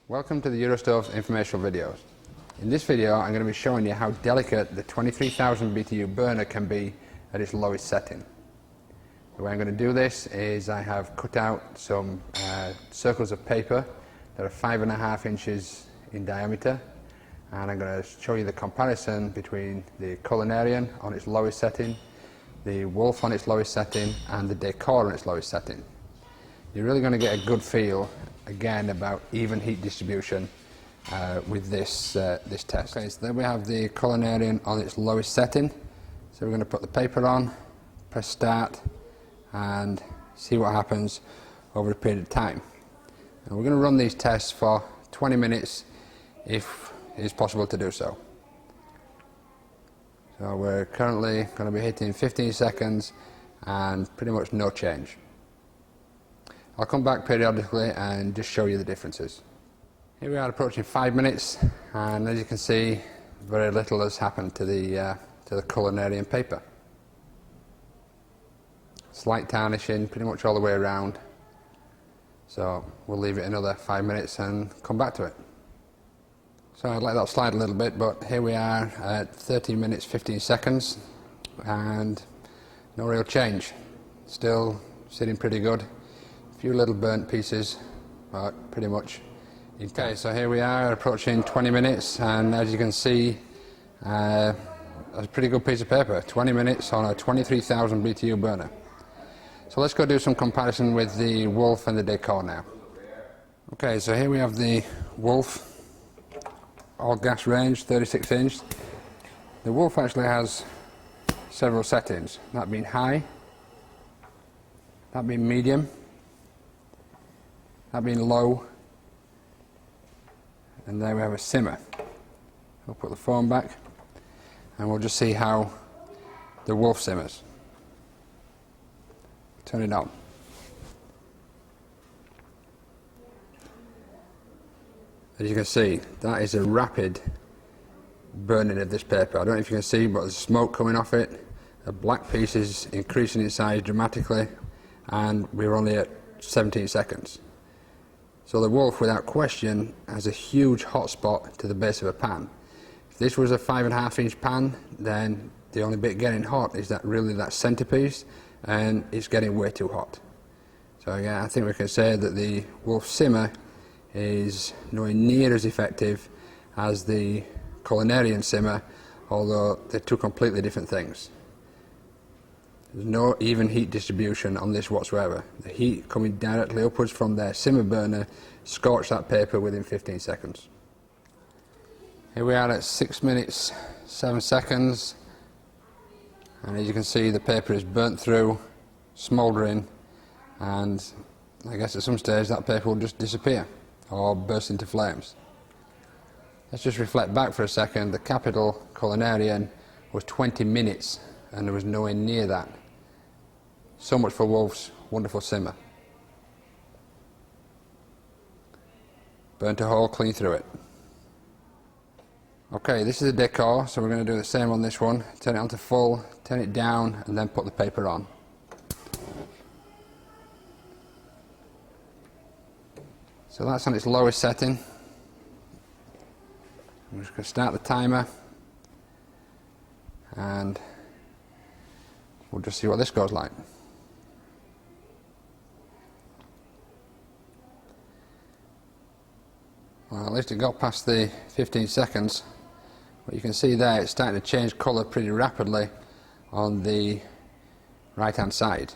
Welcome to the Eurostove informational videos. In this video I'm going to be showing you how delicate the 23,000 BTU burner can be at its lowest setting. The way I'm going to do this is I have cut out some circles of paper that are 5.5 inches in diameter, and I'm going to show you the comparison between the Culinarian on its lowest setting, the Wolf on its lowest setting, and the Decor on its lowest setting. You're really going to get a good feel again about even heat distribution with this test. Okay, so there we have the Culinarian on its lowest setting. So we're going to put the paper on, press start, and see what happens over a period of time. And we're going to run these tests for 20 minutes if it is possible to do so. So we're currently going to be hitting 15 seconds and pretty much no change. I'll come back periodically and just show you the differences. Here we are approaching 5 minutes, and as you can see, very little has happened to the Culinarian paper. Slight tarnishing pretty much all the way around, so we'll leave it another 5 minutes and come back to it. So I'd let that slide a little bit, but here we are at 13 minutes 15 seconds and no real change. Still sitting pretty good. Few little burnt pieces, but pretty much intact. Okay, so here we are approaching 20 minutes, and as you can see, that's a pretty good piece of paper. 20 minutes on a 23,000 BTU burner. So let's go do some comparison with the Wolf and the Decor now. Okay, so here we have the Wolf, all gas range, 36 inch. The Wolf actually has several settings, that being high, that being medium, that being low, and there we have a simmer. We'll put the phone back and we'll just see how the Wolf simmers. Turn it on. As you can see, that is a rapid burning of this paper. I don't know if you can see, but there's smoke coming off it. The black piece is increasing in size dramatically, and we're only at 17 seconds. So the Wolf, without question, has a huge hot spot to the base of a pan. If this was a 5.5 inch pan, then the only bit getting hot is that centerpiece, and it's getting way too hot. So again, I think we can say that the Wolf simmer is nowhere near as effective as the Culinarian simmer, although they're two completely different things. There's no even heat distribution on this whatsoever. The heat coming directly upwards from their simmer burner scorched that paper within 15 seconds. Here we are at 6 minutes 7 seconds, and as you can see, the paper is burnt through, smouldering, and I guess at some stage that paper will just disappear or burst into flames. Let's just reflect back for a second. The capital Culinarian was 20 minutes and there was nowhere near that. So much for Wolf's wonderful simmer. Burnt a hole clean through it. Okay, this is a Decor, so we're going to do the same on this one. Turn it on to full, turn it down, and then put the paper on. So that's on its lowest setting. I'm just going to start the timer, and we'll just see what this goes like. Well, at least it got past the 15 seconds, but you can see there it's starting to change colour pretty rapidly on the right hand side.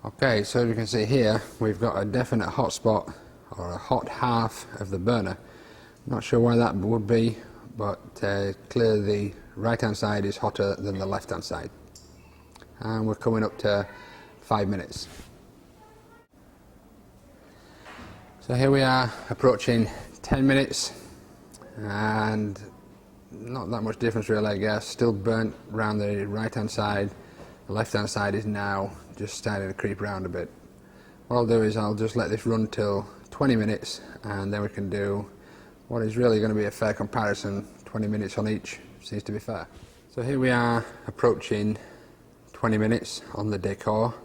Okay, so as you can see here, we've got a definite hot spot, or a hot half of the burner. Not sure why that would be, but clearly the right hand side is hotter than the left hand side. And we're coming up to 5 minutes. So here we are approaching 10 minutes, and not that much difference really, I guess. Still burnt around the right hand side. The left hand side is now just starting to creep around a bit. What I'll do is I'll just let this run till 20 minutes, and then we can do what is really going to be a fair comparison. 20 minutes on each seems to be fair. So here we are approaching 20 minutes on the Decor,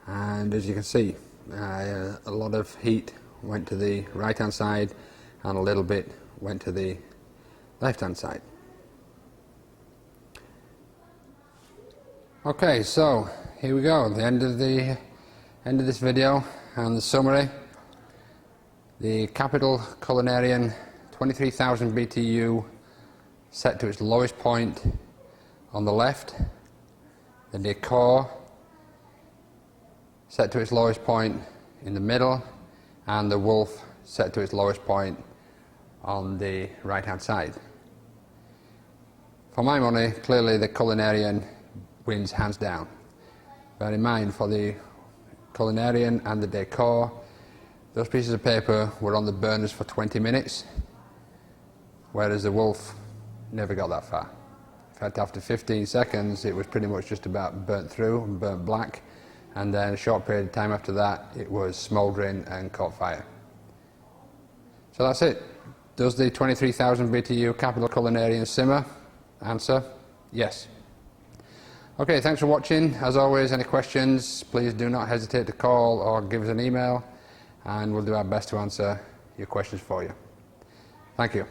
and as you can see, A lot of heat went to the right hand side and a little bit went to the left hand side. Okay, so here we go, the end of this video and the summary. The Capital Culinarian 23,000 BTU set to its lowest point on the left, the Decor set to its lowest point in the middle, and the Wolf set to its lowest point on the right hand side. For my money, clearly the Culinarian wins hands down. Bear in mind, for the Culinarian and the Decor, those pieces of paper were on the burners for 20 minutes, whereas the Wolf never got that far. In fact, after 15 seconds, it was pretty much just about burnt through and burnt black, and then a short period of time after that, it was smouldering and caught fire. So that's it. Does the 23,000 BTU Capital Culinarian simmer? Answer, yes. Okay, thanks for watching. As always, any questions, please do not hesitate to call or give us an email, and we'll do our best to answer your questions for you. Thank you.